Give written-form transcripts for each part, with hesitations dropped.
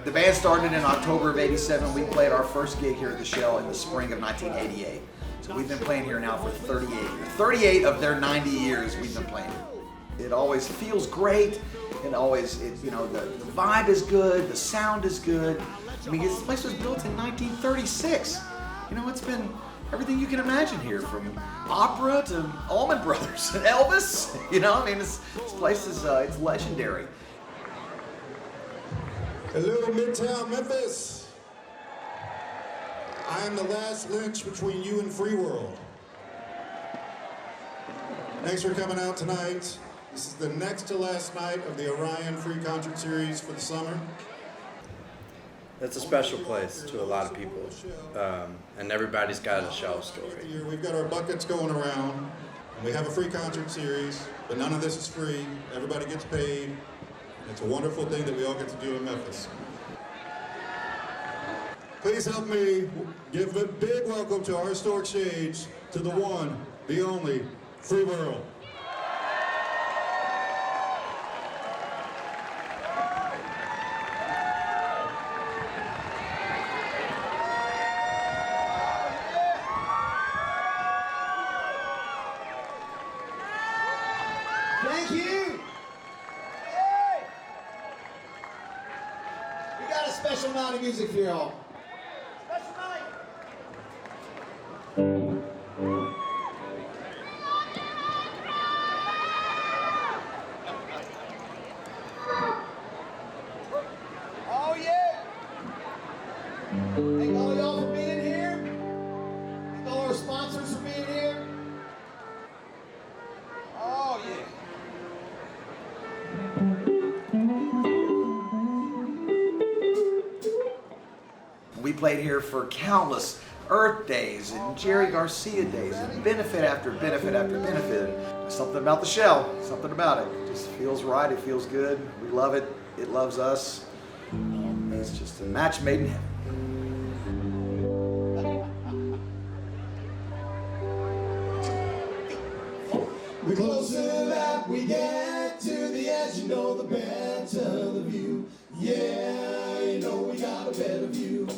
The band started in October of '87. We played our first gig here at the Shell in the spring of 1988. So we've been playing here now for 38 years. 38 of their 90 years we've been playing. It always feels great, and always, the vibe is good, the sound is good. I mean, this place was built in 1936. It's been everything you can imagine here, from opera to Allman Brothers and Elvis. This place is it's legendary. Hello, Midtown Memphis. I am the last lynch between you and FreeWorld. Thanks for coming out tonight. This is the next to last night of the Orion Free Concert Series for the summer. It's a special place to a lot of people, and everybody's got a Shell story. We've got our buckets going around, and we have a free concert series, but none of this is free. Everybody gets paid. It's a wonderful thing that we all get to do in Memphis. Please help me give a big welcome to our historic stage, to the one, the only, FreeWorld. Thank you. We got a special night of music for y'all. Special night. Oh yeah. Thank all y'all for being here. Thank all our sponsors for being here. Oh yeah. We played here for countless Earth Days and Jerry Garcia Days and benefit after benefit after benefit. Something about the Shell, something about it. It just feels right, it feels good. We love it, it loves us. It's just a match made in heaven. The closer that we get to the edge, the better the view. Yeah, we got a better view.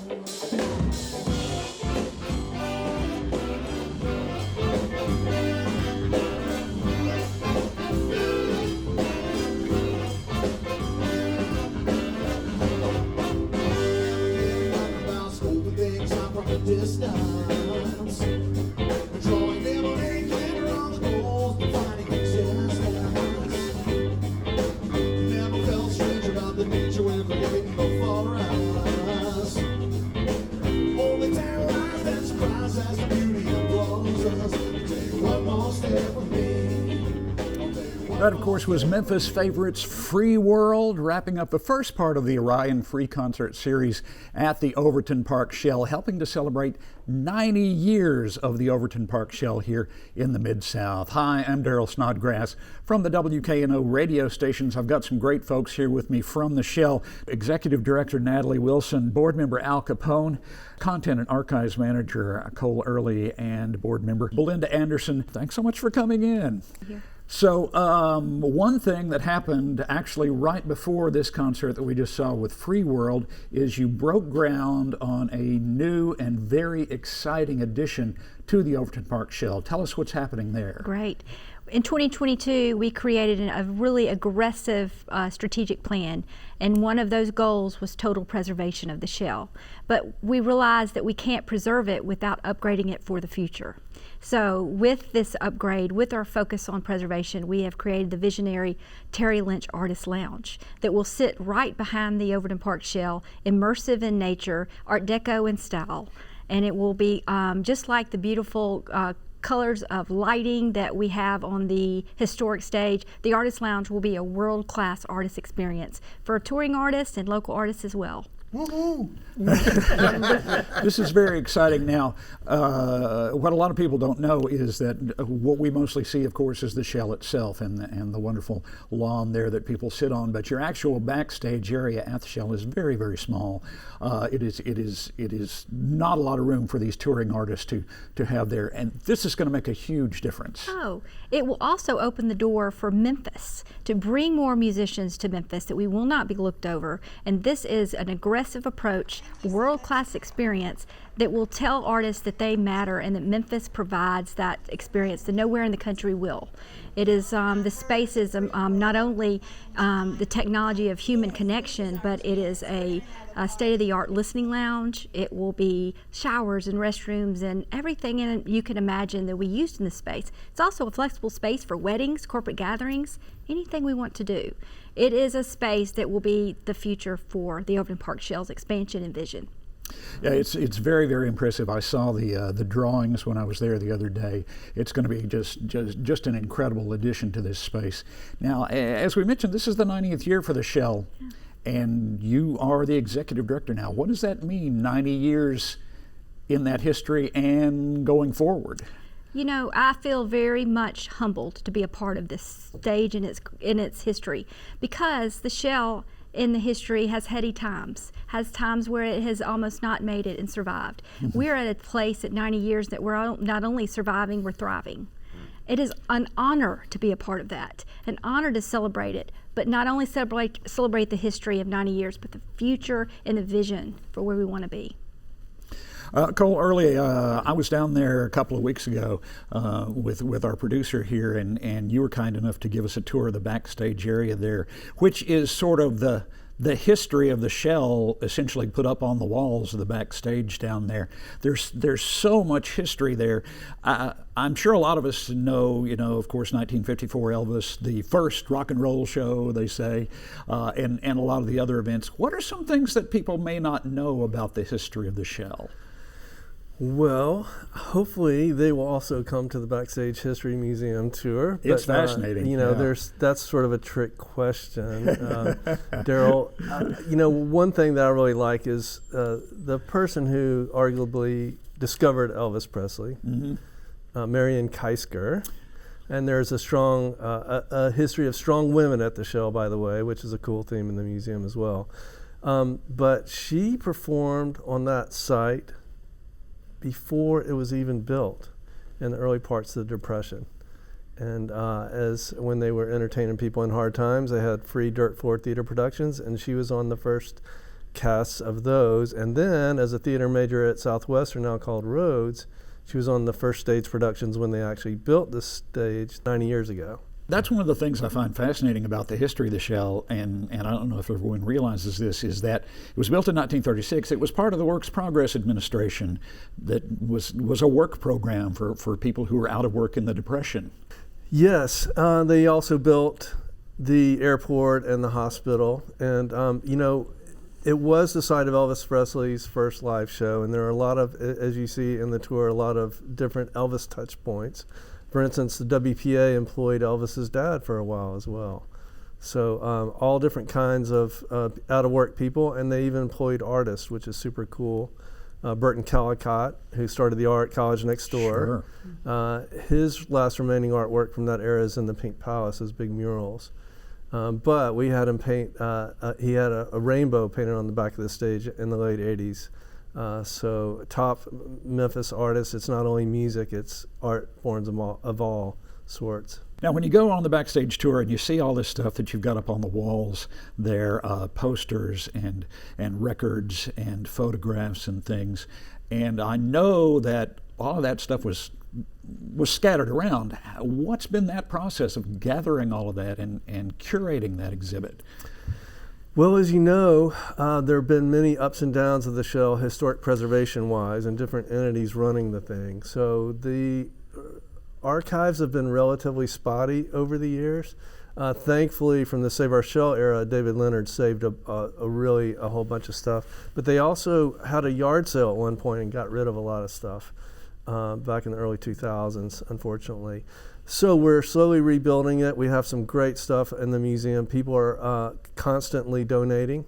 About scoping things out from a distance, drawing them on any glitter on the goals, defining existence. Never felt strange about the nature when creating before us. Only terrorized and surprised as the beauty blows us. Take one more step with me. That, of course, was Memphis favorites FreeWorld, wrapping up the first part of the Orion Free Concert Series at the Overton Park Shell, helping to celebrate 90 years of the Overton Park Shell here in the Mid-South. Hi, I'm Darel Snodgrass from the WKNO radio stations. I've got some great folks here with me from the Shell. Executive Director Natalie Wilson, Board Member Al Kapone, Content and Archives Manager Cole Early, and Board Member Belinda Anderson. Thanks so much for coming in. Yeah. So one thing that happened actually right before this concert that we just saw with FreeWorld is you broke ground on a new and very exciting addition to the Overton Park Shell. Tell us what's happening there. Great. In 2022, we created a really aggressive strategic plan, and one of those goals was total preservation of the Shell. But we realized that we can't preserve it without upgrading it for the future. So with this upgrade, with our focus on preservation, we have created the visionary Terry Lynch Artist Lounge that will sit right behind the Overton Park Shell, immersive in nature, Art Deco in style, and it will be just like the beautiful colors of lighting that we have on the historic stage. The Artist Lounge will be a world-class artist experience for touring artists and local artists as well. This is very exciting. Now, what a lot of people don't know is that what we mostly see, of course, is the shell itself and the wonderful lawn there that people sit on. But your actual backstage area at the shell is very, very small. It is not a lot of room for these touring artists to have there, and this is going to make a huge difference. Oh, it will also open the door for Memphis to bring more musicians to Memphis that we will not be looked over. And this is an aggressive approach, world-class experience that will tell artists that they matter and that Memphis provides that experience that nowhere in the country will. It is, the space is not only the technology of human connection, but it is a state-of-the-art listening lounge. It will be showers and restrooms and everything you can imagine that we used in the space. It's also a flexible space for weddings, corporate gatherings, anything we want to do. It is a space that will be the future for the Overton Park Shell's expansion and vision. Yeah, it's very, very impressive. I saw the drawings when I was there the other day. It's going to be just an incredible addition to this space. Now, as we mentioned, this is the 90th year for the Shell, and you are the executive director now. What does that mean, 90 years in that history and going forward? You know, I feel very much humbled to be a part of this stage in its history, because the Shell in the history has heady times, has times where it has almost not made it and survived. We're at a place at 90 years that we're not only surviving, we're thriving. It is an honor to be a part of that, an honor to celebrate it, but not only celebrate the history of 90 years, but the future and the vision for where we want to be. Cole Early, I was down there a couple of weeks ago with our producer here, and you were kind enough to give us a tour of the backstage area there, which is sort of the history of the Shell essentially put up on the walls of the backstage down there. There's so much history there. I'm sure a lot of us know, of course, 1954 Elvis, the first rock and roll show, they say, and a lot of the other events. What are some things that people may not know about the history of the Shell? Well, hopefully they will also come to the Backstage History Museum tour. It's fascinating. That's sort of a trick question. Darel, one thing that I really like is the person who arguably discovered Elvis Presley, Marion Keisker. And there's a strong a history of strong women at the Shell, by the way, which is a cool theme in the museum as well. But she performed on that site before it was even built in the early parts of the Depression. And as when they were entertaining people in hard times, they had free dirt floor theater productions, and she was on the first casts of those. And then as a theater major at Southwestern, now called Rhodes, she was on the first stage productions when they actually built the stage 90 years ago. That's one of the things I find fascinating about the history of the Shell, and I don't know if everyone realizes this, is that it was built in 1936. It was part of the Works Progress Administration that was a work program for people who were out of work in the Depression. Yes, they also built the airport and the hospital, and it was the site of Elvis Presley's first live show, and there are a lot of, as you see in the tour, a lot of different Elvis touch points. For instance, the WPA employed Elvis's dad for a while as well. So all different kinds of out-of-work people, and they even employed artists, which is super cool. Burton Callicott, who started the art college next door. Sure. His last remaining artwork from that era is in the Pink Palace, his big murals. But we had him paint, he had a rainbow painted on the back of the stage in the late 80s. So top Memphis artists, it's not only music, it's art forms of all sorts. Now, when you go on the backstage tour and you see all this stuff that you've got up on the walls there, posters and records and photographs and things, and I know that all of that stuff was scattered around. What's been that process of gathering all of that and curating that exhibit? Well, as you know, there have been many ups and downs of the Shell, historic preservation-wise, and different entities running the thing. So the archives have been relatively spotty over the years. Thankfully, from the Save Our Shell era, David Leonard saved a whole bunch of stuff. But they also had a yard sale at one point and got rid of a lot of stuff back in the early 2000s, unfortunately. So we're slowly rebuilding it. We have some great stuff in the museum. People are constantly donating.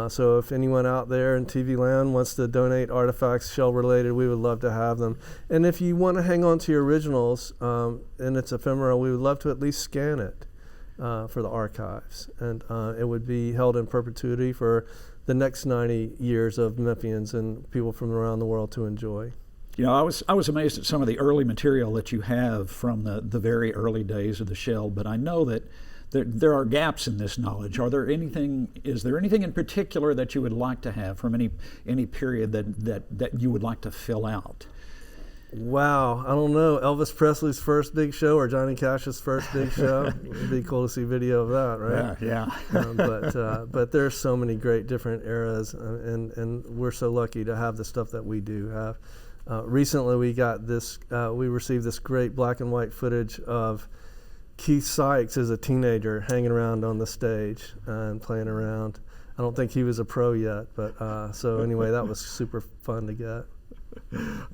So if anyone out there in TV land wants to donate artifacts shell related, we would love to have them. And if you want to hang on to your originals and it's ephemeral, we would love to at least scan it for the archives. And it would be held in perpetuity for the next 90 years of Memphians and people from around the world to enjoy. You know, I was amazed at some of the early material that you have from the very early days of the shell, but I know that there are gaps in this knowledge. Is there anything in particular that you would like to have from any period that you would like to fill out? Wow, I don't know. Elvis Presley's first big show or Johnny Cash's first big show. It'd be cool to see video of that, right? Yeah. But there's so many great different eras, and we're so lucky to have the stuff that we do have. Recently, we received this great black and white footage of Keith Sykes as a teenager hanging around on the stage and playing around. I don't think he was a pro yet, but so anyway, that was super fun to get.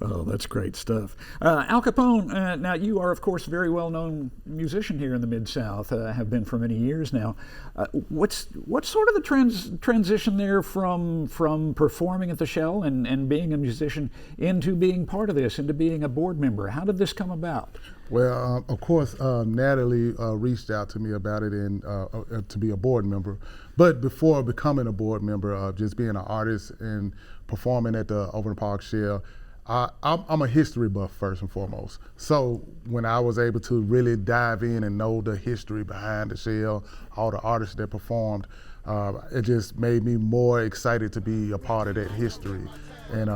Oh, that's great stuff. Al Kapone, now you are, of course, a very well-known musician here in the Mid-South, have been for many years now. What's sort of the transition there from performing at the Shell and being a musician into being part of this, into being a board member? How did this come about? Well, of course, Natalie reached out to me about it and to be a board member. But before becoming a board member, just being an artist and performing at the Overton Park Shell, I'm a history buff first and foremost. So when I was able to really dive in and know the history behind the Shell, all the artists that performed, it just made me more excited to be a part of that history. And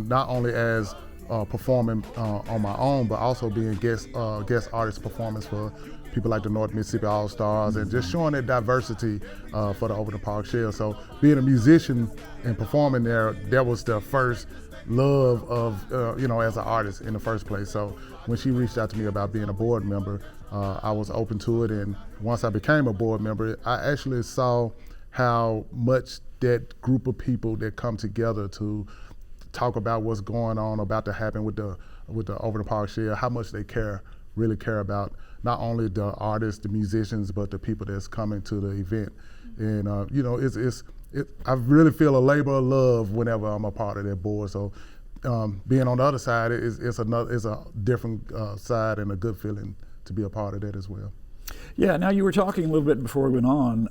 not only as performing on my own, but also being guest artist performance for people like the North Mississippi All-Stars, and just showing that diversity for the Overton Park Shell. So being a musician and performing there, that was the first love of, as an artist in the first place. So when she reached out to me about being a board member, I was open to it. And once I became a board member, I actually saw how much that group of people that come together to talk about what's going on, about to happen with the Overton Park Shell, how much they really care about not only the artists, the musicians, but the people that's coming to the event. And I really feel a labor of love whenever I'm a part of that board. So being on the other side is a different side, and a good feeling to be a part of that as well. Yeah, now you were talking a little bit before we went on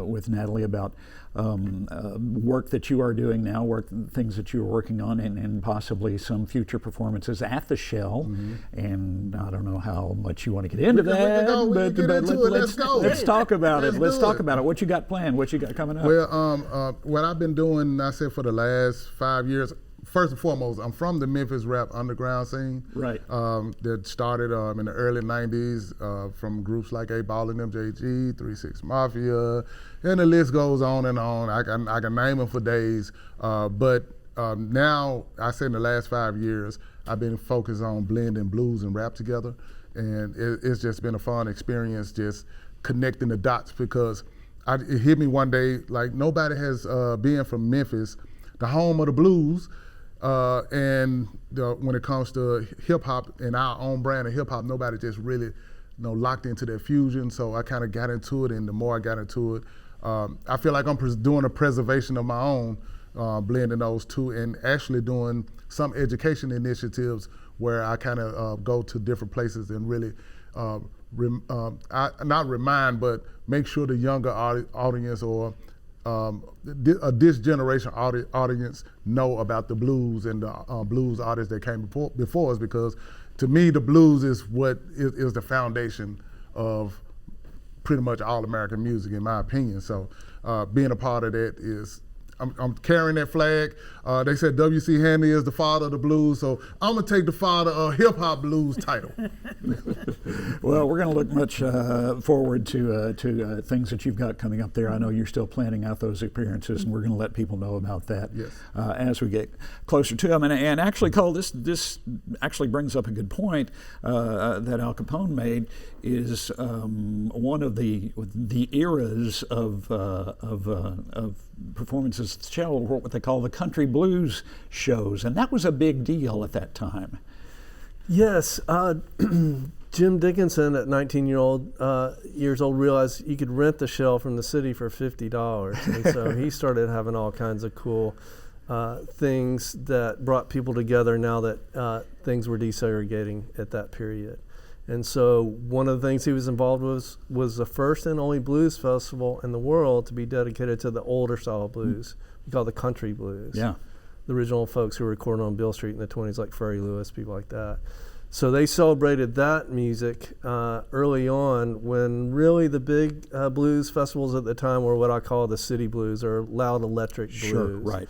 with Natalie about work that you are doing now, things that you're working on, and possibly some future performances at the Shell. Mm-hmm. And I don't know how much you want to get into Let's go. Let's talk about it. Let's talk about it. What you got planned? What you got coming up? Well, what I've been doing, I said, for the last 5 years. First and foremost, I'm from the Memphis rap underground scene. Right. That started in the early 90s from groups like 8Ball and MJG, 3-6 Mafia, and the list goes on and on. I can name them for days. But now, I say in the last 5 years, I've been focused on blending blues and rap together. And it's just been a fun experience just connecting the dots, because it hit me one day, like nobody has been from Memphis, the home of the blues, and when it comes to hip hop and our own brand of hip hop, nobody just really locked into that fusion. So I kind of got into it, and the more I got into it, I feel like I'm doing a preservation of my own, blending those two, and actually doing some education initiatives where I kind of go to different places and really not remind, but make sure the younger audience or this generation audience know about the blues and the blues artists that came before us, because to me the blues is what is the foundation of pretty much all American music, in my opinion. So being a part of that is, I'm carrying that flag. They said W.C. Handy is the father of the blues, so I'm gonna take the father of hip hop blues title. Well, we're gonna look much forward to things that you've got coming up there. I know you're still planning out those appearances, and we're gonna let people know about that as we get closer to them. And actually, Cole, this actually brings up a good point that Al Kapone made. Is one of the eras of performances at the Shell, what they call the country blues shows, and that was a big deal at that time. Yes, Jim Dickinson at 19 years old realized you could rent the Shell from the city for $50. And so he started having all kinds of cool things that brought people together now that things were desegregating at that period. And so one of the things he was involved with was the first and only blues festival in the world to be dedicated to the older style blues. We call it the country blues. Yeah. The original folks who were recording on Beale Street in the 20s, like Freddie Lewis, people like that. So they celebrated that music early on, when really the big blues festivals at the time were what I call the city blues, or loud electric blues. Sure, right.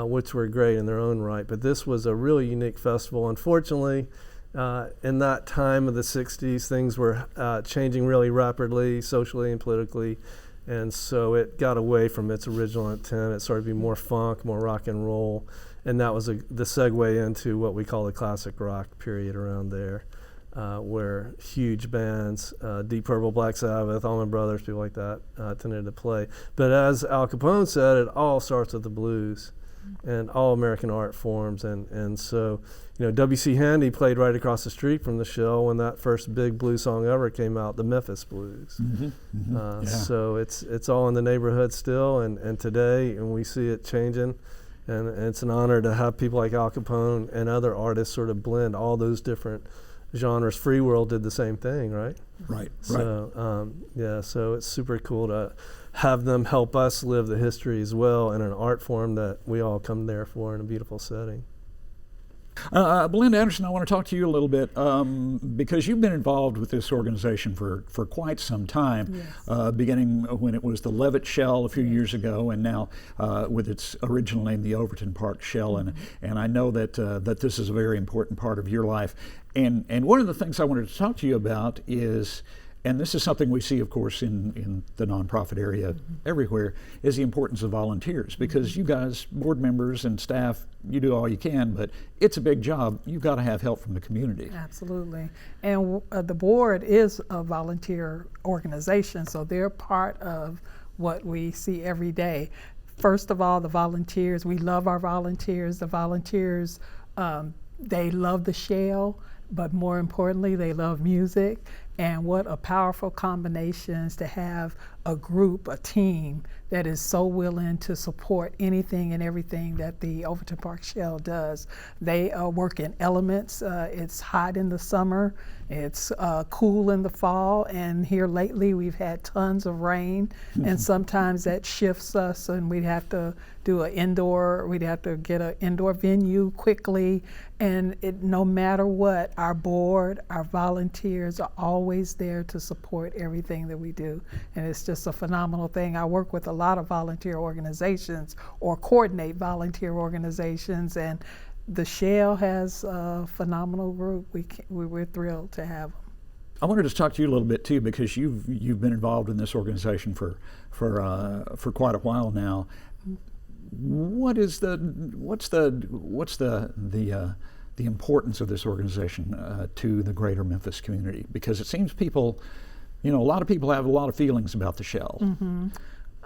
Which were great in their own right. But this was a really unique festival. Unfortunately, in that time of the 60s, things were changing really rapidly, socially and politically. And so it got away from its original intent. It started to be more funk, more rock and roll. And that was the segue into what we call the classic rock period around there, where huge bands, Deep Purple, Black Sabbath, Allman Brothers, people like that, tended to play. But as Al Kapone said, it all starts with the blues and all American art forms. And so, W.C. Handy played right across the street from the Shell when that first big blues song ever came out, the Memphis Blues. Yeah. So it's all in the neighborhood still, and today, and we see it changing. And it's an honor to have people like Al Kapone and other artists sort of blend all those different genres. FreeWorld did the same thing, right? Right. So, so it's super cool to have them help us live the history as well in an art form that we all come there for in a beautiful setting. Belinda Anderson, I want to talk to you a little bit because you've been involved with this organization for quite some time, yes. Beginning when it was the Levitt Shell a few years ago, and now with its original name, the Overton Park Shell. And I know that this is a very important part of your life. And one of the things I wanted to talk to you about is, and this is something we see, of course, in the nonprofit area everywhere, is the importance of volunteers. Because you guys, board members and staff, you do all you can, but it's a big job. You've got to have help from the community. Absolutely. And the board is a volunteer organization, so they're part of what we see every day. First of all, the volunteers, we love our volunteers. The volunteers, they love the Shell, but more importantly, they love music. And what a powerful combination is to have a group, a team that is so willing to support anything and everything that the Overton Park Shell does. They work in elements. It's hot in the summer, it's cool in the fall, and here lately we've had tons of rain, and sometimes that shifts us, and we'd have to do we'd have to get an indoor venue quickly, and no matter what, our board, our volunteers are always there to support everything that we do, and it's just a phenomenal thing. I work with a lot of volunteer organizations or coordinate volunteer organizations, and the Shell has a phenomenal group. We're thrilled to have them. I wanted to talk to you a little bit too, because you've been involved in this organization for quite a while now. What's the importance of this organization to the greater Memphis community? Because it seems people, a lot of people have a lot of feelings about the Shell.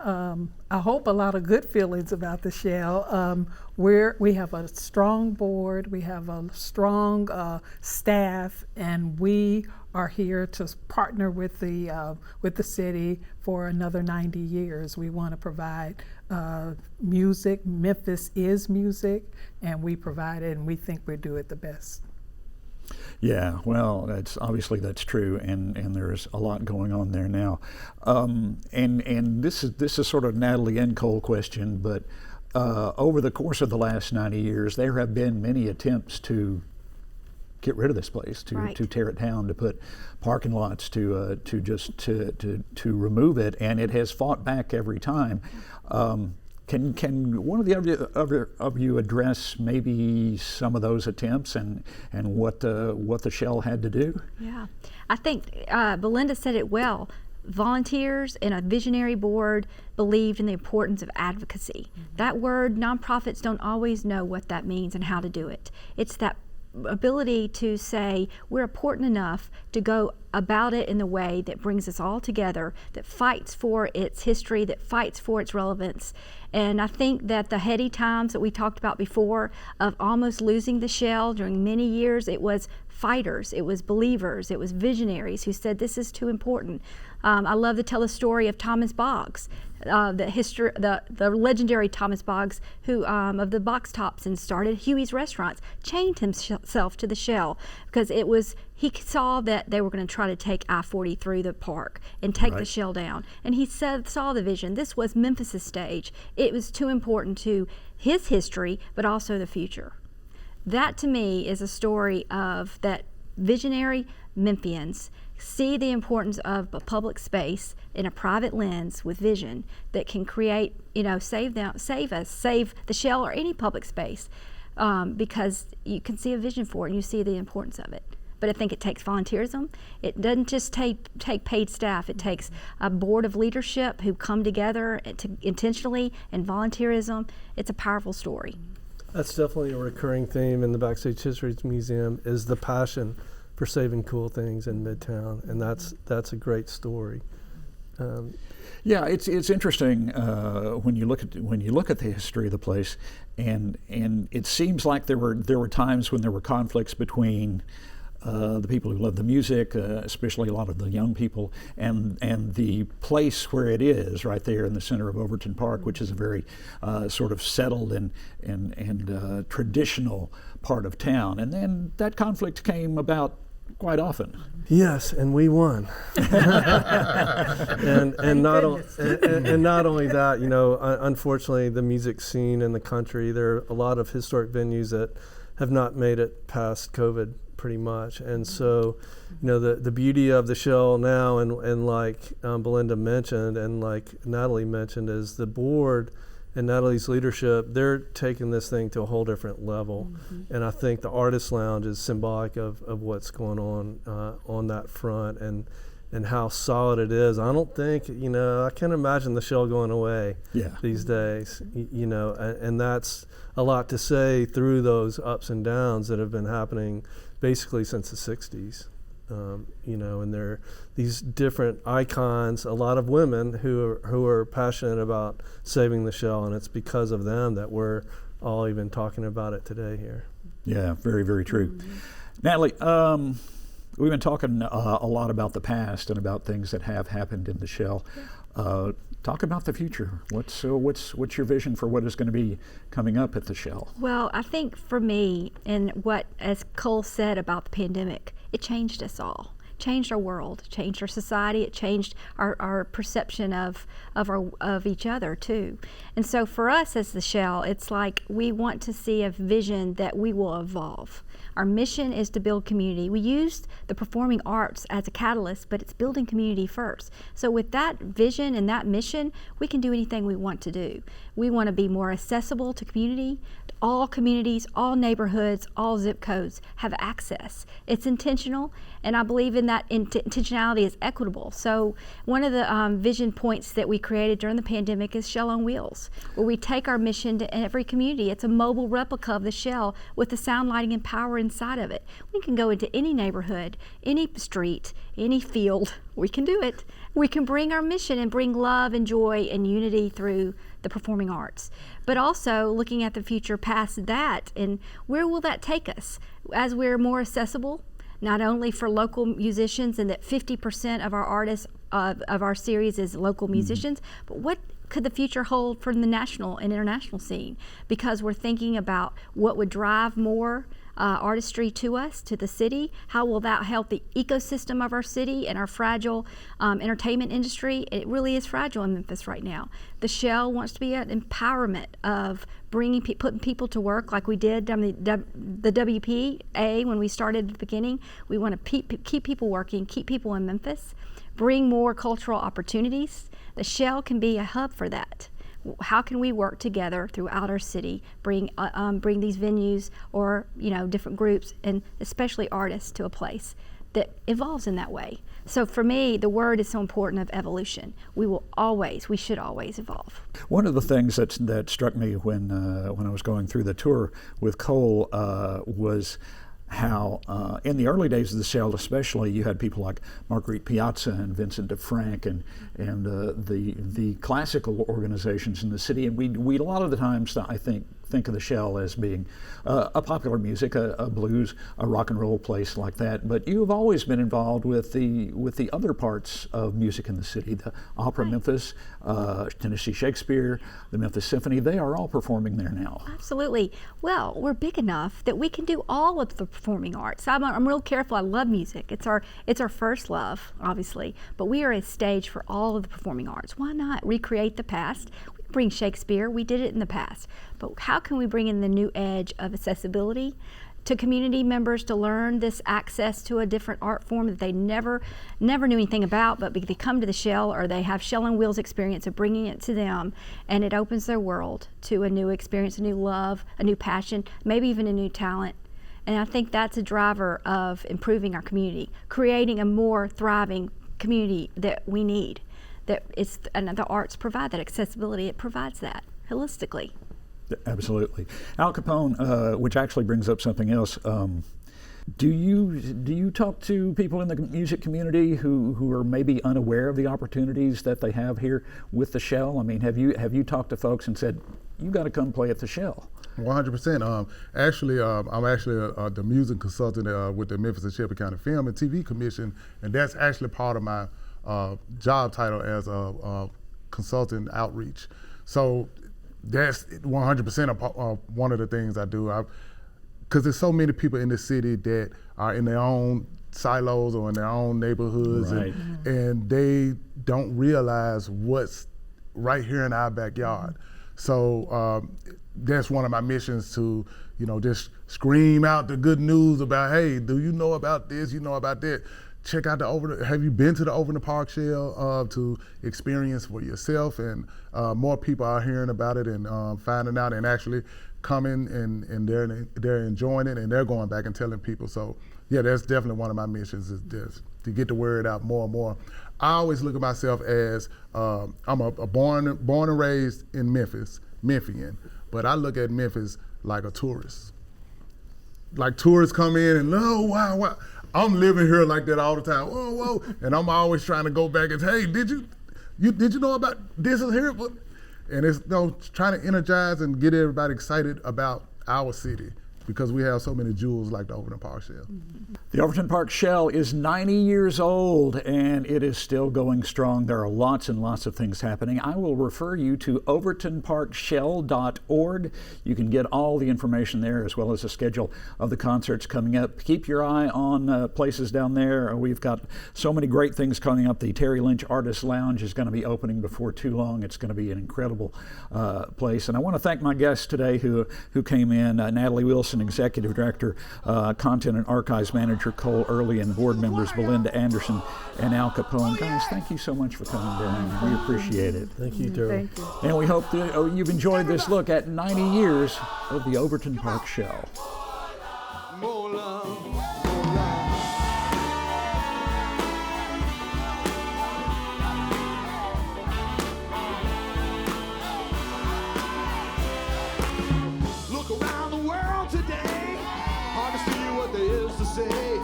I hope a lot of good feelings about the Shell. We have a strong board, we have a strong staff, and we are here to partner with the city for another 90 years. We want to provide music. Memphis is music, and we provide it, and we think we do it the best. Yeah, well, that's true, and there's a lot going on there now. And this is sort of Natalie and Cole question, but over the course of the last 90 years, there have been many attempts to get rid of this place, to tear it down, to put parking lots, to remove it, and it has fought back every time. Can one of the other of you address maybe some of those attempts and what the Shell had to do? Yeah, I think Belinda said it well. Volunteers and a visionary board believed in the importance of advocacy. That word, nonprofits don't always know what that means and how to do it. It's that ability to say we're important enough to go about it in the way that brings us all together, that fights for its history, that fights for its relevance. And I think that the heady times that we talked about before of almost losing the Shell during many years, it was fighters, it was believers, it was visionaries who said this is too important. I love to tell the story of Thomas Boggs, the legendary Thomas Boggs, who of the box tops and started Huey's Restaurants, chained himself to the Shell because he saw that they were going to try to take I-40 through the park and take the Shell down, and he saw the vision. This was Memphis's stage. It was too important to his history, but also the future. That to me is a story of that visionary Memphians see the importance of a public space in a private lens with vision that can create, save us, save the Shell or any public space, because you can see a vision for it and you see the importance of it. But I think it takes volunteerism. It doesn't just take paid staff. It takes a board of leadership who come together intentionally, and volunteerism. It's a powerful story. That's definitely a recurring theme in the Backstage History Museum, is the passion for saving cool things in Midtown, and that's a great story. Yeah, it's interesting when you look at the history of the place, and it seems like there were times when there were conflicts between the people who love the music, especially a lot of the young people, and the place where it is, right there in the center of Overton Park, which is a very sort of settled and traditional part of town. And then that conflict came about quite often. Yes, and we won. and not only that, unfortunately, the music scene in the country, there are a lot of historic venues that have not made it past COVID pretty much. And so, the beauty of the Shell now, and like Belinda mentioned and like Natalie mentioned, is the board and Natalie's leadership, they're taking this thing to a whole different level. Mm-hmm. And I think the Artist Lounge is symbolic of what's going on that front, and how solid it is. I don't think, I can't imagine the Shell going away these days, and that's a lot to say through those ups and downs that have been happening basically since the 60s. And there are these different icons, a lot of women who are passionate about saving the Shell, and it's because of them that we're all even talking about it today here. Yeah, very, very true. Mm-hmm. Natalie, we've been talking a lot about the past and about things that have happened in the Shell. Talk about the future. What's your vision for what is going to be coming up at the Shell? Well, I think for me, and what, as Cole said about the pandemic, it changed us all. Changed our world, changed our society. It changed our perception of each other too. And so for us as the Shell, it's like we want to see a vision that we will evolve. Our mission is to build community. We used the performing arts as a catalyst, but it's building community first. So with that vision and that mission, we can do anything we want to do. We want to be more accessible to community. All communities, all neighborhoods, all zip codes have access. It's intentional, and I believe in that intentionality is equitable. So one of the vision points that we created during the pandemic is Shell on Wheels, where we take our mission to every community. It's a mobile replica of the Shell with the sound, lighting, and power inside of it. We can go into any neighborhood, any street, any field. We can do it. We can bring our mission and bring love and joy and unity through the performing arts. But also looking at the future past that, and where will that take us as we're more accessible, not only for local musicians, and that 50% of our artists of our series is local musicians, but what could the future hold for the national and international scene? Because we're thinking about what would drive more artistry to us, to the city. How will that help the ecosystem of our city and our fragile entertainment industry? It really is fragile in Memphis right now. The Shell wants to be an empowerment of putting people to work like we did during the WPA when we started at the beginning. We want to keep people working, keep people in Memphis, bring more cultural opportunities. The Shell can be a hub for that. How can we work together throughout our city, bring these venues or different groups and especially artists to a place that evolves in that way? So for me, the word is so important of evolution. We should always evolve. One of the things that struck me when I was going through the tour with Cole was how in the early days of the Shell especially, you had people like Marguerite Piazza and Vincent DeFrank and the classical organizations in the city, and we a lot of the times I think think of the Shell as being a popular music, a blues, a rock and roll place like that. But you have always been involved with the other parts of music in the city, the Opera Memphis, Tennessee Shakespeare, the Memphis Symphony. They are all performing there now. Absolutely. Well, we're big enough that we can do all of the performing arts. I'm real careful. I love music. It's our first love, obviously. But we are a stage for all of the performing arts. Why not recreate the past? We can bring Shakespeare. We did it in the past. But how can we bring in the new edge of accessibility to community members to learn this access to a different art form that they never knew anything about, but they come to the Shell or they have Shell on Wheels experience of bringing it to them, and it opens their world to a new experience, a new love, a new passion, maybe even a new talent. And I think that's a driver of improving our community, creating a more thriving community that we need. And the arts provide that accessibility. It provides that holistically. Absolutely. Al Kapone, which actually brings up something else. Do you talk to people in the music community who are maybe unaware of the opportunities that they have here with the Shell? I mean, have you talked to folks and said, you got to come play at the Shell? 100%. Actually, I'm actually the music consultant with the Memphis and Shelby County Film and TV Commission, and that's actually part of my job title as a consultant outreach. So that's 100% of one of the things I do. Because there's so many people in the city that are in their own silos or in their own neighborhoods, right. and they don't realize what's right here in our backyard. So that's one of my missions to, just scream out the good news about, hey, do you know about this? You know about that? Check out have you been to the Overton Park Shell to experience for yourself? And more people are hearing about it and finding out and actually coming and they're enjoying it and they're going back and telling people. So yeah, that's definitely one of my missions is this, to get the word out more and more. I always look at myself as, I'm a born and raised in Memphis, Memphian, but I look at Memphis like a tourist. Like tourists come in and, oh, wow. I'm living here like that all the time. Whoa. And I'm always trying to go back and, hey, did you know about this is here? And it's trying to energize and get everybody excited about our city because we have so many jewels like the Overton Park Shell. The Overton Park Shell is 90 years old and it is still going strong. There are lots and lots of things happening. I will refer you to overtonparkshell.org. You can get all the information there as well as a schedule of the concerts coming up. Keep your eye on places down there. We've got so many great things coming up. The Terry Lynch Artist Lounge is going to be opening before too long. It's going to be an incredible place. And I want to thank my guests today who came in, Natalie Wilson, Executive Director, Content and Archives Manager Cole Early, and board members Belinda Anderson and Al Kapone. Guys, thank you so much for coming down. We appreciate it. Thank you, Darel. Thank you. And we hope that you've enjoyed this look at 90 years of the Overton Park Shell. More love, more love. Look around the world today, hard to see what there is to say.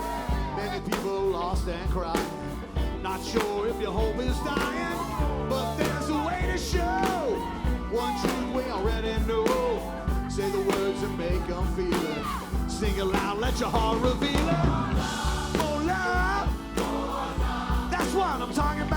Many people lost and crying, not sure if your hope is dying, but there's a way to show one truth we already know. Say the words and make them feel it. Sing it loud, let your heart reveal it. More love, that's what I'm talking about.